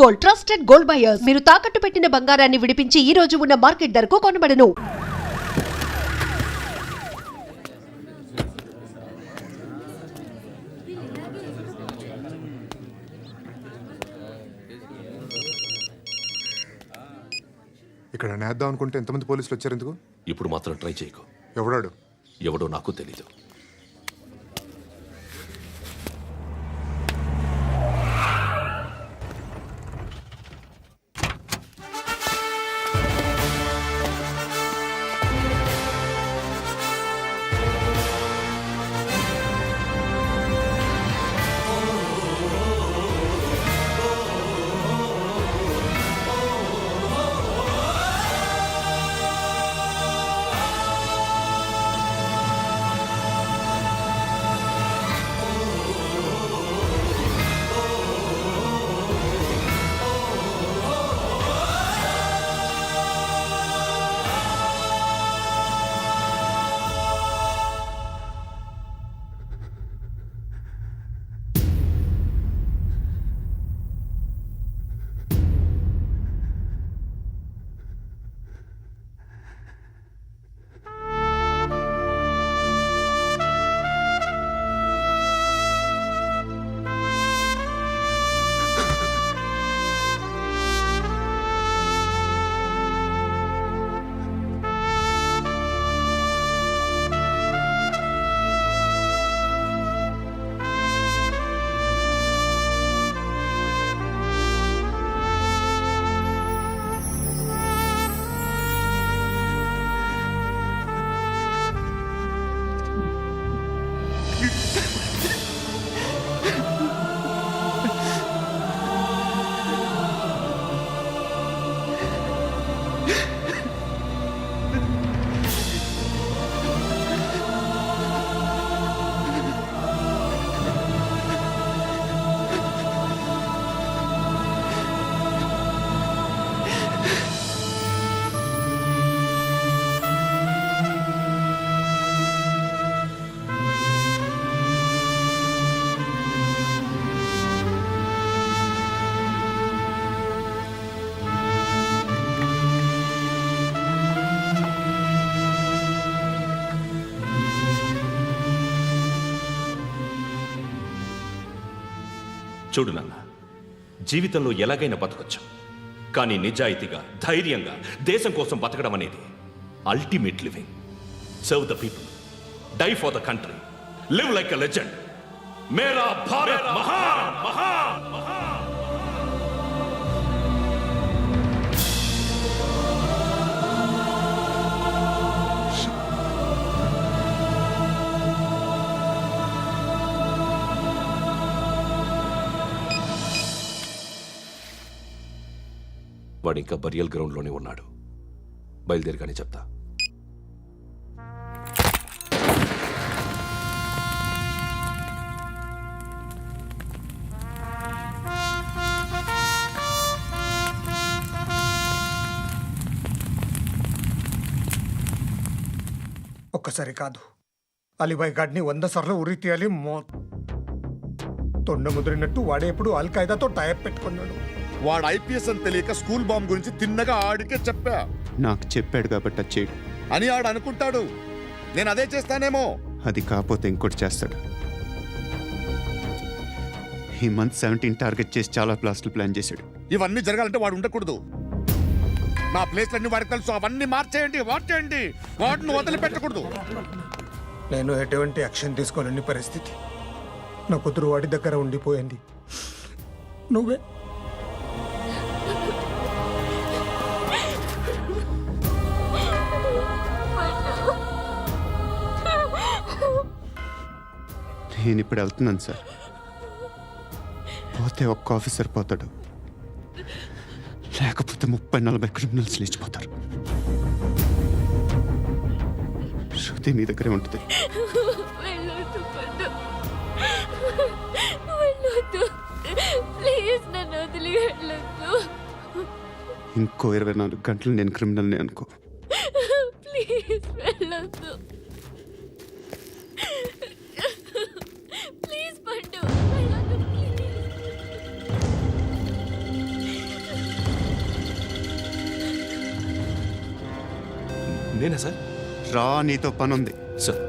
Gold, trusted gold buyers. మీరు తాకట్టు పెట్టిన బంగారాన్ని విడిపించి ఈ రోజు ఉన్న మార్కెట్ ధరకు కొనబడను. ఇక్కడ నేద్దాం అనుకుంటే ఎంతమంది పోలీసులు వచ్చారు ఎందుకు? ఇప్పుడు మాత్రం ట్రై చేయకు. ఎవడాడు? ఎవడో నాకు తెలీదు. చూడు నాన్న, జీవితంలో ఎలాగైనా బతకొచ్చు, కానీ నిజాయితీగా, ధైర్యంగా దేశం కోసం బతకడం అనేది ultimate living. Serve the people, die for the country, live like a legend. మేరా భారత్ మహాన్ మహాన్ మహాన్. వాడు ఇంకా బరియల్ గ్రౌండ్లోనే ఉన్నాడు. బయలుదేరగానే చెప్తా. ఒక్కసారి కాదు, అలీబాయ్ గాడిని 100 సార్లు ఉరి తీయాలి. తొండ ముదిరినట్టు వాడే ఎప్పుడు అల్ ఖైదాతో టైప్ పెట్టుకున్నాడు. వాడు ఐపీఎస్ అని తెలియక స్కూల్ బాంబ్ గురించి తిన్నగా ఆడికే చెప్పా. నాకు చెప్పాడు కాబట్టి అది చేయడు అని ఆడు అనుకుంటాడు. నేను అదే చేస్తానేమో. అది కాకపోతే ఇంకోటి చేస్తాడు. ఈ మంత్ 17 టార్గెట్ చేసి చాలా ప్లాస్ట్లు ప్లాన్ చేశాడు. ఇవన్నీ జరగాలంటే వాడు ఉండకూడదు. నా ప్లేస్లన్నీ వాడికి తెలుసు. అవన్నీ మార్చేయండి, వాటేయండి. వాటిని వదిలిపెట్టకూడదు. నేను ఎటువంటి యాక్షన్ తీసుకోలేని పరిస్థితి. నా కూతురు వాడి దగ్గర ఉండిపోయింది. నువ్వే నేను ఇప్పుడు వెళ్తున్నాను సార్. పోతే ఒక్క ఆఫీసర్ పోతాడు, లేకపోతే 30-40 క్రిమినల్స్ లేచిపోతారు. శృతి మీ దగ్గరే ఉంటుంది. ఇంకో 24 గంటలు నేను క్రిమినల్ని అనుకో. ప్లీజ్ వెళ్ళొద్దు. ప్లీజ్ పండు వెళ్ళొద్దు. నేనా సార్? రా, నీతో పనుంది. సార్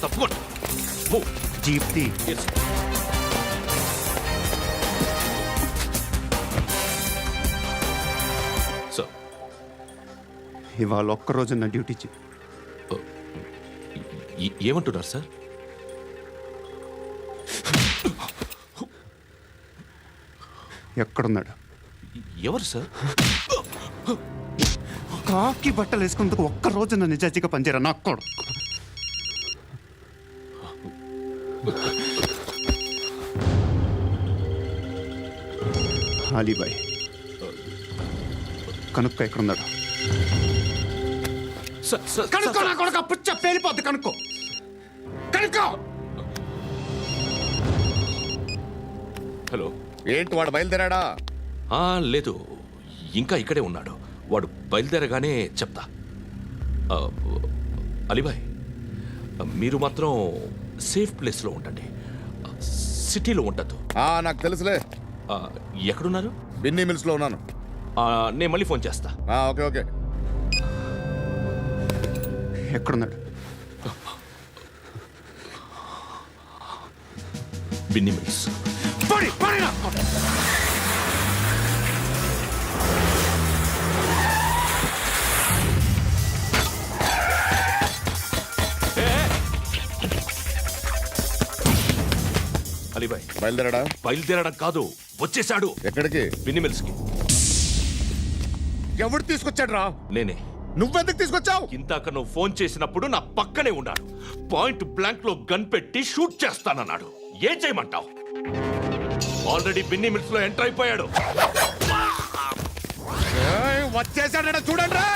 తప్పకుండా జీప్ తీ. సార్ ఇవాళ ఒక్కరోజు నా డ్యూటీ చేయి. ఏమంటున్నారు సార్? ఎక్కడున్నాడు? ఎవరు సార్? కాకి బట్టలు వేసుకున్నందుకు ఒక్కరోజు నా నిజాజీగా పనిచేయరా నా కొడుకు. అలీబాయ్, కనుక్కో ఎక్కడున్నాడు. కనుక్కో నా కొడుకు, పుచ్చ పేలిపోద్ది. కనుక్కో కనుక్కో. హలో. ఏంటి వాడు బయలుదేరాడా? లేదు, ఇంకా ఇక్కడే ఉన్నాడు. వాడు బయలుదేరగానే చెప్తా. అలీబాయ్, మీరు మాత్రం సేఫ్ ప్లేస్లో ఉండండి, సిటీలో ఉండద్దు. నాకు తెలుసులే. ఎక్కడున్నారు? బిన్నీ మిల్స్ లో ఉన్నాను. నేను మళ్ళీ ఫోన్ చేస్తా. Okay okay. ఎక్కడున్నాడు? బిన్నీ మిల్స్. అలీబాయ్, బయలుదేరాడా? బయలుదేరడం కాదు, వచ్చేశాడు. ఎక్కడికి? బిన్నీ మిల్స్ కి. ఎవడు తీసుకొచ్చాడు రా? నేనే. నువ్వెందుకు తీసుకొచ్చావు? ఇందాక నువ్వు ఫోన్ చేసినప్పుడు నా పక్కనే ఉన్నాడు. పాయింట్ బ్లాంక్ లో గన్ పెట్టి షూట్ చేస్తానన్నాడు. ఏం చేయమంటావు? ఆల్రెడీ బిన్నీ మిల్స్ లో ఎంటర్ అయిపోయాడు. వచ్చేసాడ చూడండి రా.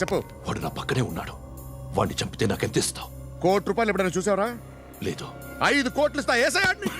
చెప్పు. వాడు నా పక్కనే ఉన్నాడు. వాడిని చంపితే నాకెంత ఇస్తావు? ₹1,00,00,000 ఎప్పుడైనా చూసావరా? లేదు. 5 కోట్లు ఇస్తా. ఏసయాడిని.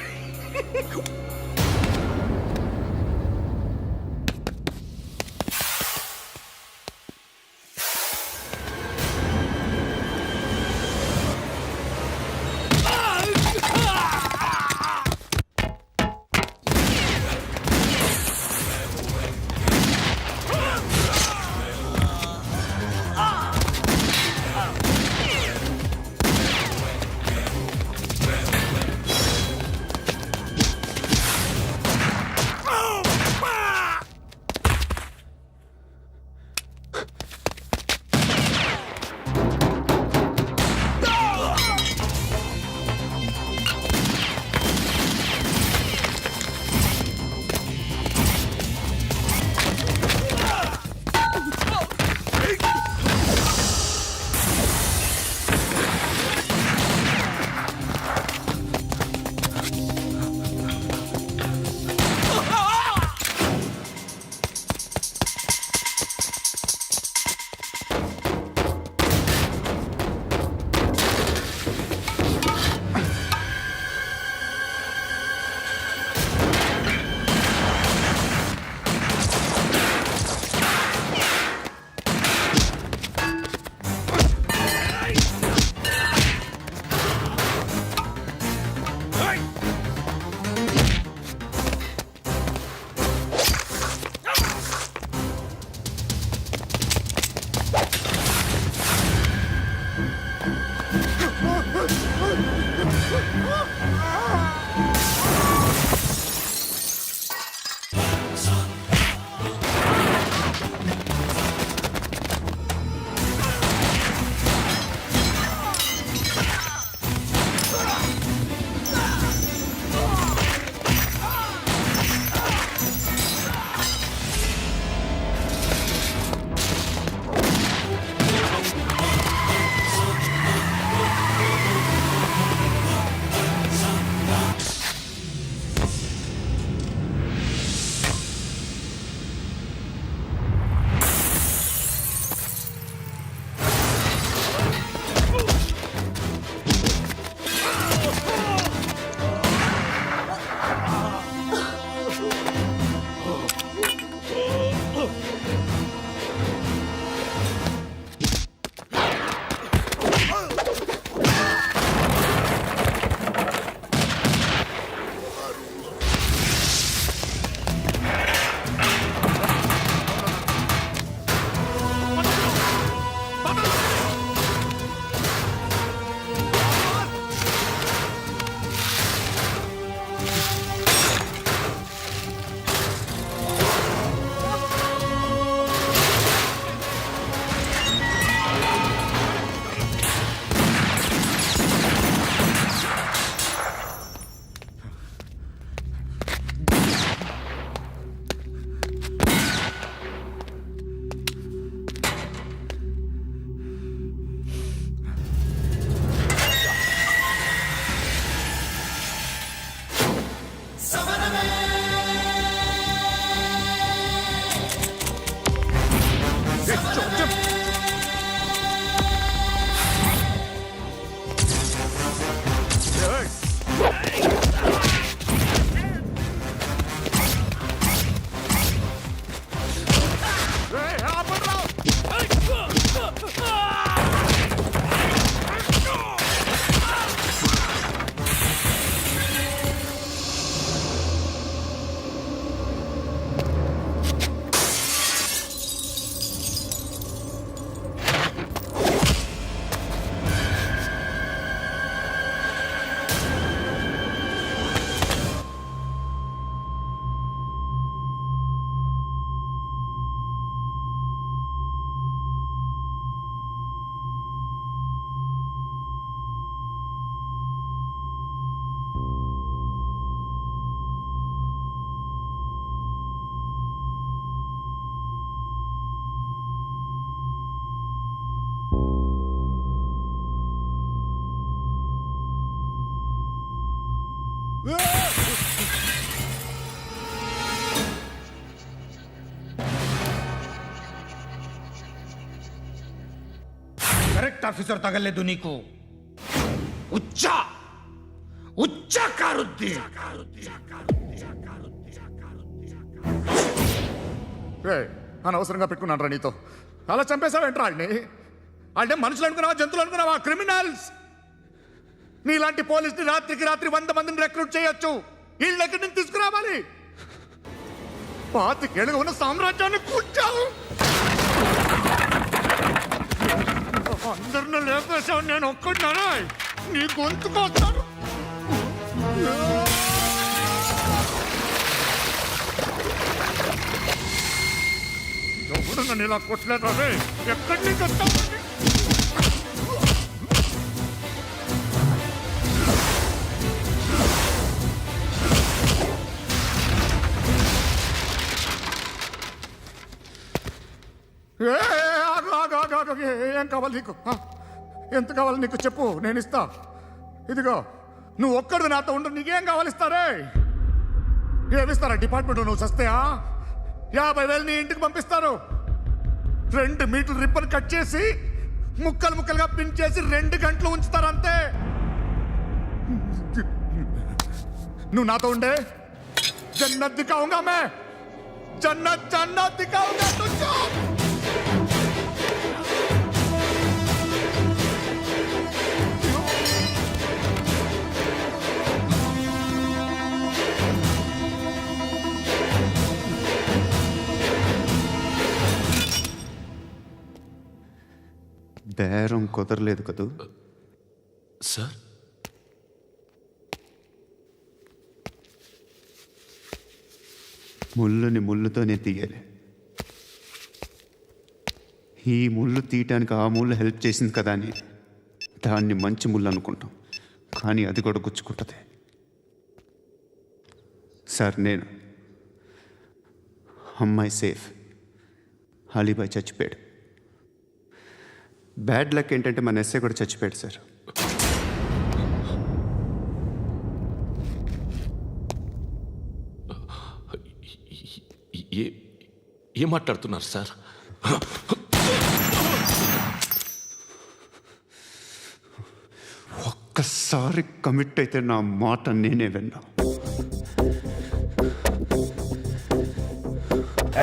కరెక్ట్ ఆఫీసర్ తగలేదు నీకు. ఉచ్చ కారుద్ది. అనవసరంగా పెట్టుకున్నాను రా నీతో. అలా చంపేశావేంట్రా ఆయన్ని? అంటే మనుషులు అనుకున్నావా, జంతువులు అనుకున్నావా? క్రిమినల్స్. నీలాంటి పోలీసుని రాత్రికి రాత్రి 100 మందిని రిక్రూట్ చేయొచ్చు. వీళ్ళ దగ్గర నుంచి తీసుకురావాలి. 25 ఏళ్ళుగా ఉన్న సామ్రాజ్యాన్ని కూర్చావు. అందరిని లేపేశావు, నేను ఒక్కడినారా? నీ గొంతుకొస్తాను. ఎవడు నన్ను ఇలా కొట్టలేదు రే? ఎక్కడి నుంచి వస్తావు? ఏం కావాలి నీకు? ఎంత కావాలి నీకు చెప్పు, నేను ఇస్తా. ఇదిగో నువ్వు ఒక్కడు నాతో ఉండు. నీకేం కావాలి ఇస్తారే? ఏమిస్తారా డిపార్ట్మెంట్? నువ్వు చస్తేయా 50,000 నీ ఇంటికి పంపిస్తారు. 2 మీటర్లు రిబ్బన్ కట్ చేసి ముక్కలు ముక్కలుగా పిన్ చేసి 2 గంటలు ఉంచుతారు అంతే. నువ్వు నాతో ఉండే జన్నత్ దిఖాऊंगा मैं, జన్నత్ దిఖాऊंगा तुझको. బేరం కుదరలేదు కదూ. సార్, ముళ్ళుని ముళ్ళుతోనే తీయాలి. ఈ ముళ్ళు తీయటానికి ఆ ముళ్ళు హెల్ప్ చేసింది కదా అని దాన్ని మంచి ముళ్ళు అనుకుంటాం, కానీ అది కూడా గుచ్చుకుంటుంది. సార్, నేను అమ్మాయి సేఫ్, అలీబాయ్ చచ్చిపోయాడు. బ్యాడ్ లక్ ఏంటంటే మన ఎస్ఐ కూడా చచ్చిపోయాడు సార్. ఏం మాట్లాడుతున్నారు సార్? ఒక్కసారి కమిట్ అయితే నా మాట నేనే విన్నా.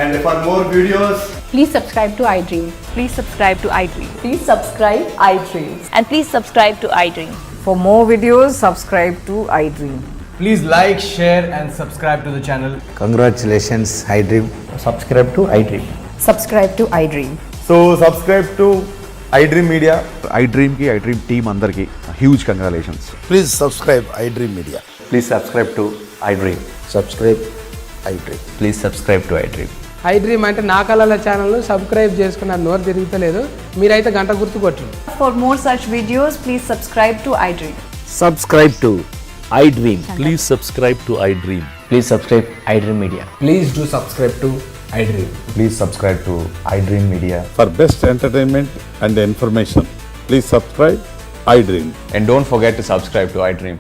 And for more videos, please subscribe to iDream. Please subscribe to iDream. Please subscribe iDream. And please subscribe to iDream. For more videos, subscribe to iDream. please like, share and subscribe to the channel. Congratulations, iDream. Subscribe to iDream. Subscribe to iDream. So subscribe to iDream Media. iDream ki iDream team andarki huge congratulations. Please subscribe iDream Media. Please subscribe to iDream. Subscribe iDream. Please subscribe to iDream. iDream అంటే నా కళల channel subscribe చేసుకున్న నోరు తిరుగుతలేదు, మీరైతే గంట గుర్తు కొట్టండి. For more such videos, please subscribe to iDream. Subscribe to iDream. Please subscribe to iDream. Please subscribe iDream Media. Please do subscribe to iDream. Please subscribe to iDream Media. For best entertainment and information, please subscribe iDream. And don't forget to subscribe to iDream.